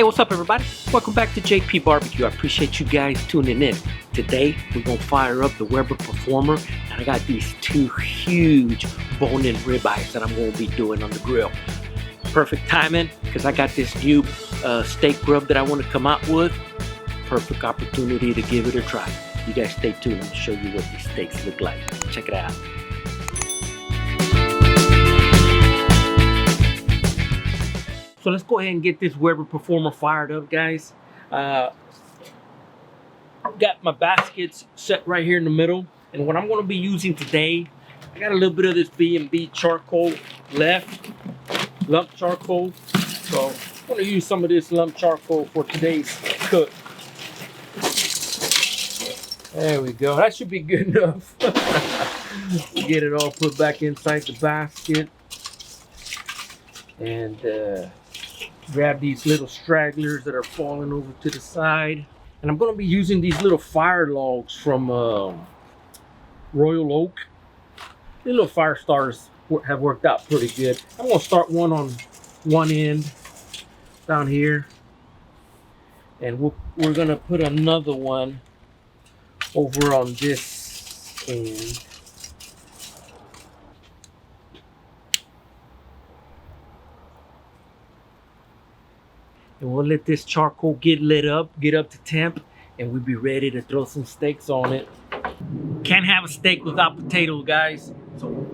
Hey, what's up everybody? Welcome back to J.P.BBQ. I appreciate you guys tuning in. Today, we're gonna fire up the Weber Performer, and I got these two huge bone-in ribeyes that I'm gonna be doing on the grill. Perfect timing, because I got this new steak rub that I wanna come out with. Perfect opportunity to give it a try. You guys stay tuned, I'm gonna show you what these steaks look like. Check it out. So let's go ahead and get this Weber Performer fired up, guys. Got my baskets set right here in the middle. And what I'm gonna be using today, I got a little bit of this B&B charcoal left, lump charcoal. So I'm gonna use some of this lump charcoal for today's cook. There we go, that should be good enough. Get it all put back inside the basket. And grab these little stragglers that are falling over to the side. And I'm gonna be using these little fire logs from Royal Oak. These little fire starters have worked out pretty good. I'm gonna start one on one end down here. And we're gonna put another one over on this end. And we'll let this charcoal get lit up, get up to temp, and we'll be ready to throw some steaks on it. Can't have a steak without potatoes, guys. So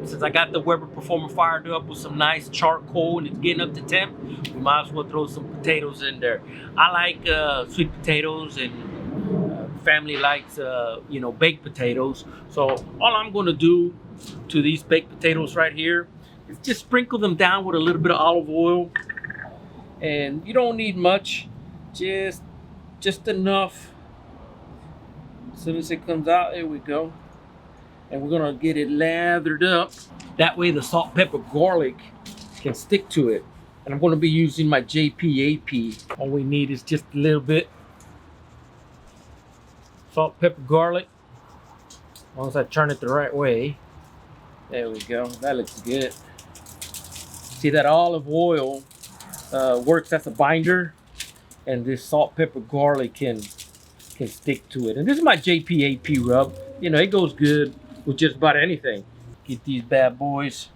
since I got the Weber Performer fired up with some nice charcoal and it's getting up to temp, we might as well throw some potatoes in there. I like sweet potatoes, and family likes baked potatoes. So all I'm gonna do to these baked potatoes right here is just sprinkle them down with a little bit of olive oil. And you don't need much, just enough. As soon as it comes out, there we go. And we're gonna get it lathered up. That way the salt, pepper, garlic can stick to it. And I'm gonna be using my JPAP. All we need is just a little bit. Salt, pepper, garlic. As long as I turn it the right way. There we go, that looks good. See, that olive oil works as a binder, and this salt, pepper, garlic can stick to it. And this is my JPAP rub. You know, it goes good with just about anything. Get these bad boys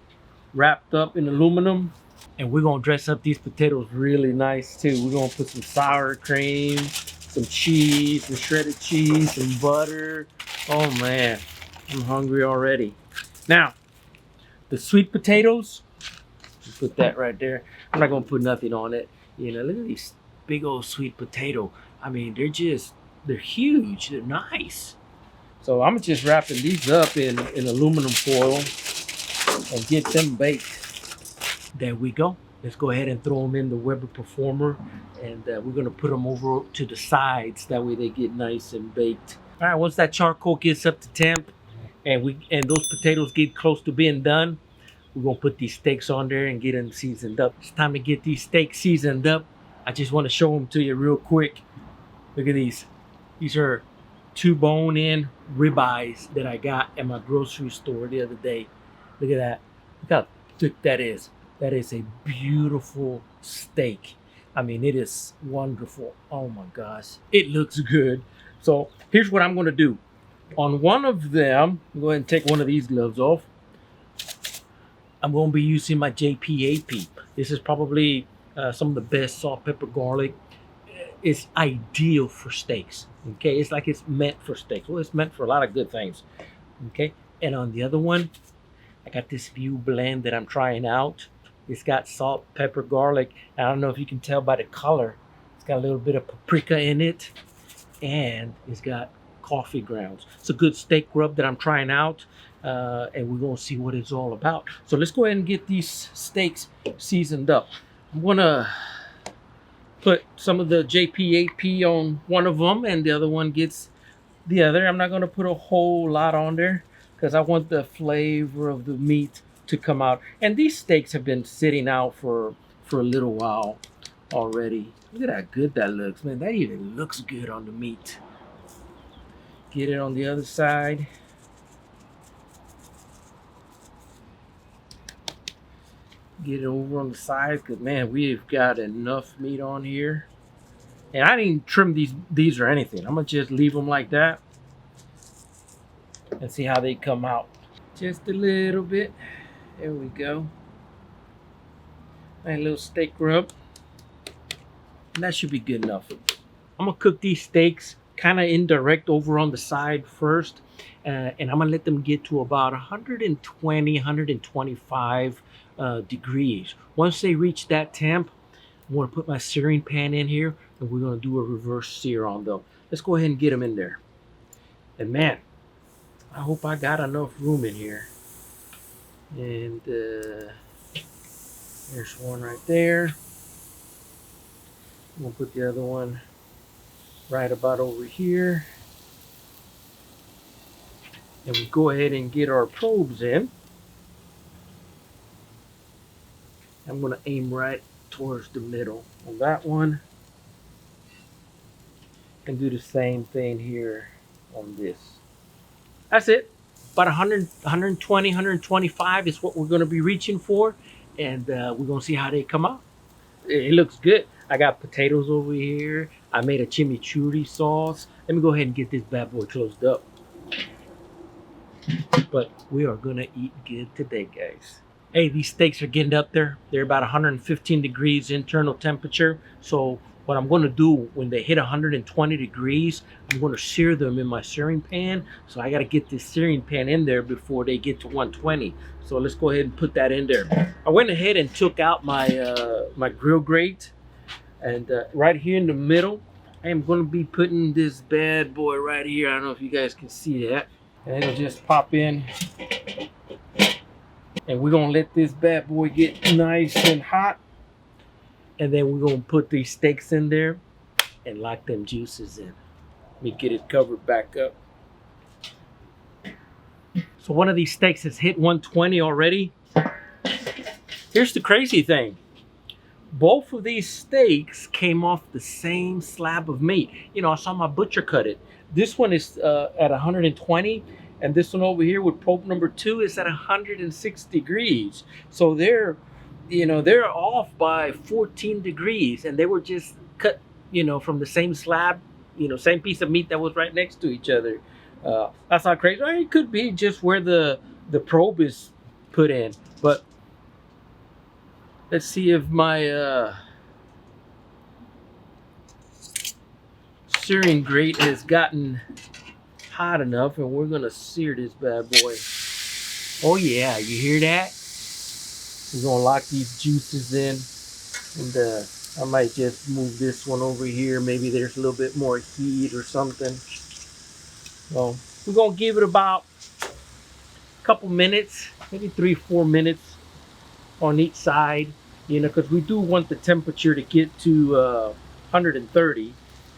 wrapped up in aluminum, and we're gonna dress up these potatoes really nice too. We're gonna put some sour cream, some cheese, some shredded cheese, some butter. Oh man, I'm hungry already. Now, the sweet potatoes, put that right there. I'm not gonna put nothing on it. You know, look at these big old sweet potato. I mean, they're huge, they're nice. So I'm just wrapping these up in aluminum foil and get them baked. There we go. Let's go ahead and throw them in the Weber Performer, and we're gonna put them over to the sides. That way they get nice and baked. All right, once that charcoal gets up to temp and those potatoes get close to being done, we're gonna put these steaks on there and get them seasoned up. It's time to get these steaks seasoned up. I just want to show them to you real quick. Look at these. These are two bone-in ribeyes that I got at my grocery store the other day. Look at that. Look how thick that is. That is a beautiful steak. I mean, it is wonderful. Oh my gosh. It looks good. So here's what I'm gonna do. On one of them, I'm going to take one of these gloves off. I'm going to be using my JPAP. This is probably some of the best salt, pepper, garlic. It's ideal for steaks. Okay, it's like it's meant for steaks. Well, it's meant for a lot of good things. Okay, and on the other one, I got this View blend that I'm trying out. It's got salt, pepper, garlic. I don't know if you can tell by the color. It's got a little bit of paprika in it, and it's got coffee grounds. It's a good steak rub that I'm trying out. And we're gonna see what it's all about. So let's go ahead and get these steaks seasoned up. I'm gonna put some of the JPAP on one of them, and the other one gets the other. I'm not gonna put a whole lot on there because I want the flavor of the meat to come out. And these steaks have been sitting out for a little while already. Look at how good that looks, man. That even looks good on the meat. Get it on the other side. Get it over on the sides, because man, we've got enough meat on here. And I didn't trim these or anything. I'm gonna just leave them like that and see how they come out. Just a little bit. There we go. And a little steak rub. And that should be good enough. I'm gonna cook these steaks kind of indirect over on the side first. And I'm gonna let them get to about 120, 125 degrees. Once they reach that temp, I'm gonna put my searing pan in here and we're gonna do a reverse sear on them. Let's go ahead and get them in there. And man, I hope I got enough room in here. And there's one right there. We'll put the other one right about over here. And we go ahead and get our probes in. I'm going to aim right towards the middle on that one. And do the same thing here on this. That's it. About 100, 120, 125 is what we're going to be reaching for. And we're going to see how they come out. It looks good. I got potatoes over here. I made a chimichurri sauce. Let me go ahead and get this bad boy closed up. But we are going to eat good today, guys. Hey, these steaks are getting up there. They're about 115 degrees internal temperature. So what I'm going to do when they hit 120 degrees, I'm going to sear them in my searing pan. So I got to get this searing pan in there before they get to 120. So let's go ahead and put that in there. I went ahead and took out my my grill grate, and right here in the middle, I am going to be putting this bad boy right here. I don't know if you guys can see that. And it'll just pop in. And we're going to let this bad boy get nice and hot. And then we're going to put these steaks in there and lock them juices in. Let me get it covered back up. So one of these steaks has hit 120 already. Here's the crazy thing. Both of these steaks came off the same slab of meat. You know, I saw my butcher cut it. This one is at 120. And this one over here with probe number 2 is at 106 degrees. So they're off by 14 degrees, and they were just cut, from the same slab, same piece of meat that was right next to each other. That's not crazy. It could be just where the probe is put in. But let's see if my searing grate has gotten hot enough, and we're gonna sear this bad boy. Oh yeah, you hear that? We're gonna lock these juices in, and I might just move this one over here. Maybe there's a little bit more heat or something. So we're gonna give it about a couple minutes, maybe 3-4 minutes on each side, because we do want the temperature to get to 130.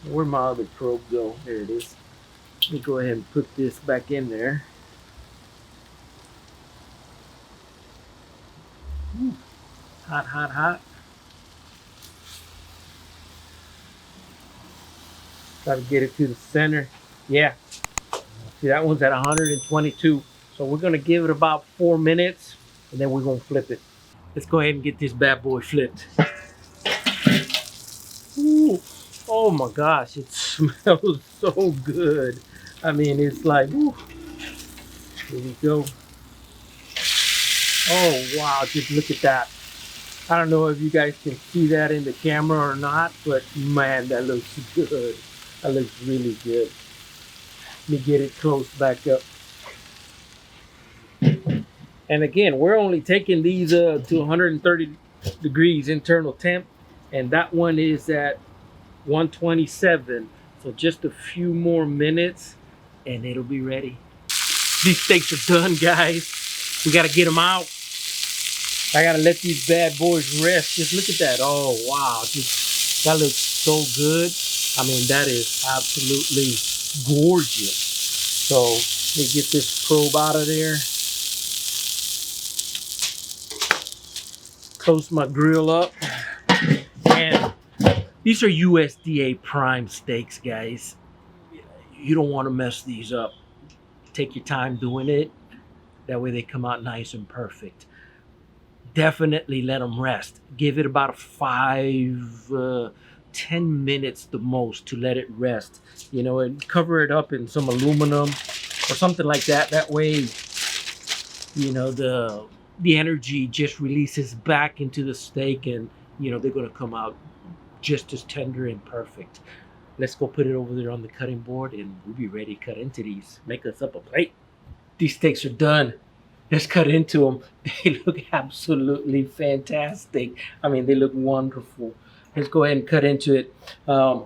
Where'd my other probe go? There it is. Let me go ahead and put this back in there. Ooh, hot, hot, hot. Got to get it to the center. Yeah. See, that one's at 122. So we're going to give it about 4 minutes, and then we're going to flip it. Let's go ahead and get this bad boy flipped. Ooh. Oh my gosh, it smells so good. I mean, it's like, ooh. Here we go. Oh wow, just look at that. I don't know if you guys can see that in the camera or not, but man, that looks good. That looks really good. Let me get it close back up. And again, we're only taking these to 130 degrees internal temp, and that one is at 127. So just a few more minutes and it'll be ready. These steaks are done, guys. We got to get them out. I got to let these bad boys rest. Just look at that. Oh wow, that looks so good. I mean, that is absolutely gorgeous. So let me get this probe out of there. Close my grill up. And these are USDA prime steaks, guys. You don't want to mess these up. Take your time doing it. That way they come out nice and perfect. definitely let them rest. Give it about 10 minutes the most to let it rest. You know, and cover it up in some aluminum or something like that. That way, you know, the energy just releases back into the steak, and you know they're gonna come out just as tender and perfect. Let's go put it over there on the cutting board, and we'll be ready to cut into these. Make us up a plate. These steaks are done. Let's cut into them. They look absolutely fantastic. I mean, they look wonderful. Let's go ahead and cut into it. The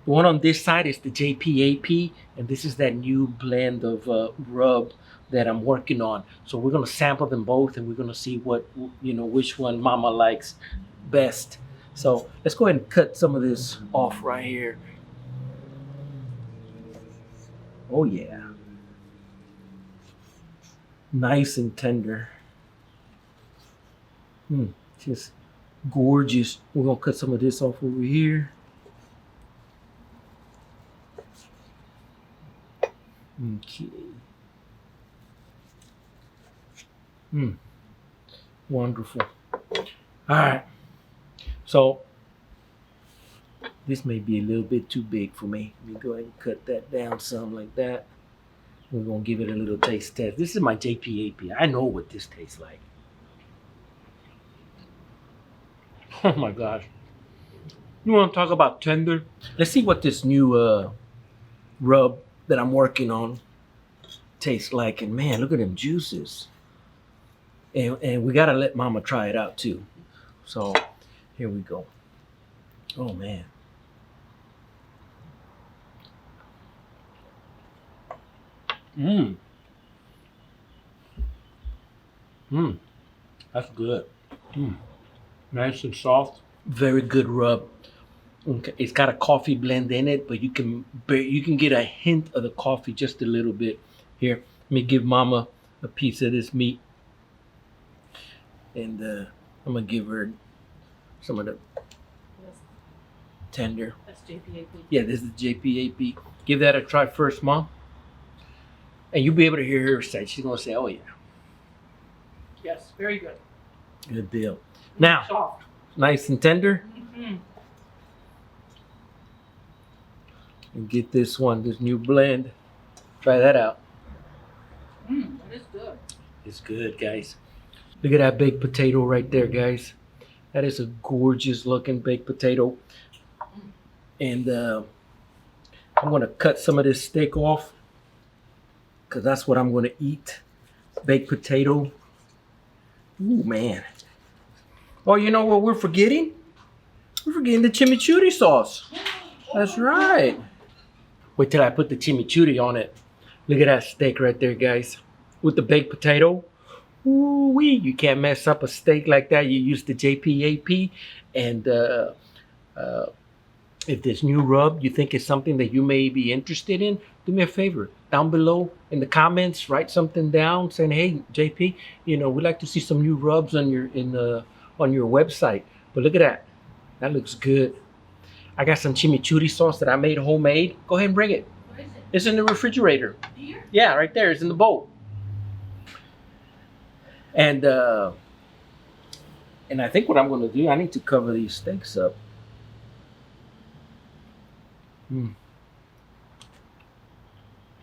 one on this side is the JPAP, and this is that new blend of rub that I'm working on. So we're gonna sample them both, and we're gonna see what, you know, which one Mama likes best. So let's go ahead and cut some of this off right here. Oh yeah. Nice and tender. Just gorgeous. We're gonna cut some of this off over here. Okay. Wonderful. All right. So this may be a little bit too big for me. Let me go ahead and cut that down some like that. We're gonna give it a little taste test. This is my JPAP. I know what this tastes like. Oh my gosh. You wanna talk about tender? Let's see what this new rub that I'm working on tastes like. And man, look at them juices. And we gotta let Mama try it out too. So here we go. Oh man. That's good. Nice and soft. Very good rub. Okay, it's got a coffee blend in it, but you can get a hint of the coffee just a little bit. Here, let me give Mama a piece of this meat, and I'm gonna give her some of the tender. That's JPAP. Yeah, this is JPAP. Give that a try first, Mom. And you'll be able to hear her say, she's gonna say, oh yeah. Yes, very good. Good deal. Now, Soft. nice and tender. And get this one, this new blend. Try that out. That is good. It's good, guys. Look at that baked potato right there, guys. That is a gorgeous looking baked potato. And I'm gonna cut some of this steak off, because that's what I'm gonna eat. Baked potato. Ooh, man. Oh, you know what we're forgetting? We're forgetting the chimichurri sauce. That's right. Wait till I put the chimichurri on it. Look at that steak right there, guys. With the baked potato. Ooh-wee. You can't mess up a steak like that. You use the JPAP. And if this new rub you think is something that you may be interested in, do me a favor. Down below in the comments, write something down saying, hey, JP, you know, we'd like to see some new rubs on your website. But look at that. That looks good. I got some chimichurri sauce that I made homemade. Go ahead and bring it. What is it? It's in the refrigerator. Here? Yeah, right there. It's in the bowl. And I think what I'm going to do, I need to cover these steaks up.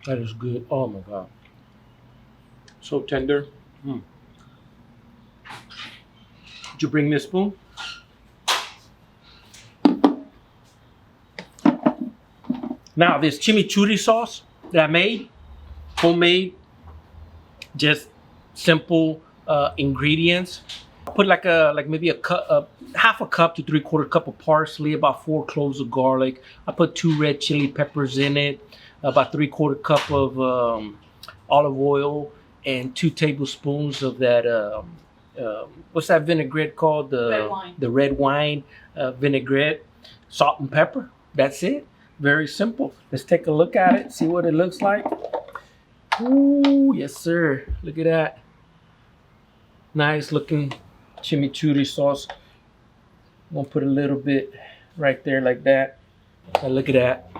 That is good. Oh my God. So tender. Did you bring me a spoon? Now this chimichurri sauce that I made, homemade, just simple ingredients. I put maybe a cup, half a cup to 3/4 cup of parsley, about 4 cloves of garlic. I put 2 red chili peppers in it, about 3/4 cup of olive oil, and 2 tablespoons of that what's that vinaigrette called? Red wine. The red wine vinaigrette, salt and pepper. That's it. Very simple. Let's take a look at it, see what it looks like. Ooh, yes sir. Look at that. Nice looking chimichurri sauce. I'm gonna put a little bit right there like that. Now look at that.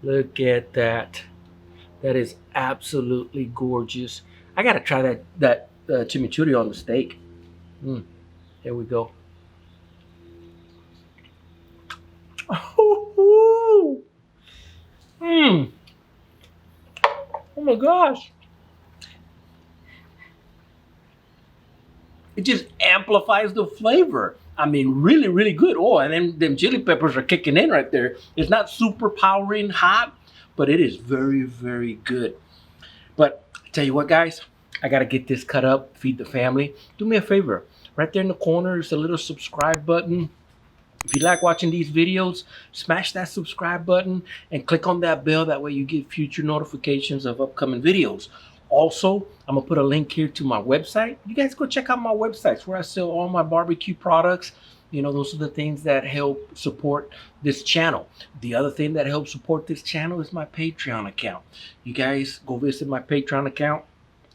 Look at that. That is absolutely gorgeous. I gotta try that chimichurri on the steak. Mm, here we go. Mm. Oh my gosh. It just amplifies the flavor. I mean, really, really good. Oh, and then them chili peppers are kicking in right there. It's not super powering hot, but it is very, very good. But I tell you what, guys, I gotta get this cut up, feed the family. Do me a favor. Right there in the corner is a little subscribe button. If you like watching these videos, smash that subscribe button and click on that bell. That way you get future notifications of upcoming videos. Also, I'm gonna put a link here to my website. You guys go check out my websites where I sell all my barbecue products. You know, those are the things that help support this channel. The other thing that helps support this channel is my Patreon account. You guys go visit my Patreon account.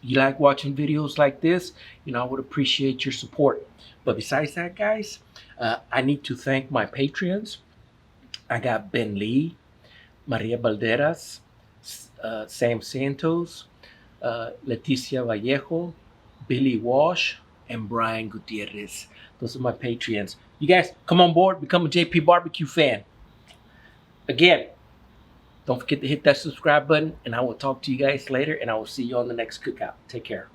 You like watching videos like this, you know, I would appreciate your support. But besides that, guys, I need to thank my Patreons. I got Ben Lee, Maria Balderas, Sam Santos, Leticia Vallejo, Billy Walsh, and Brian Gutierrez. Those are my Patreons. You guys come on board, become a JP.BBQ fan. Again, don't forget to hit that subscribe button, and I will talk to you guys later, and I will see you on the next cookout. Take care.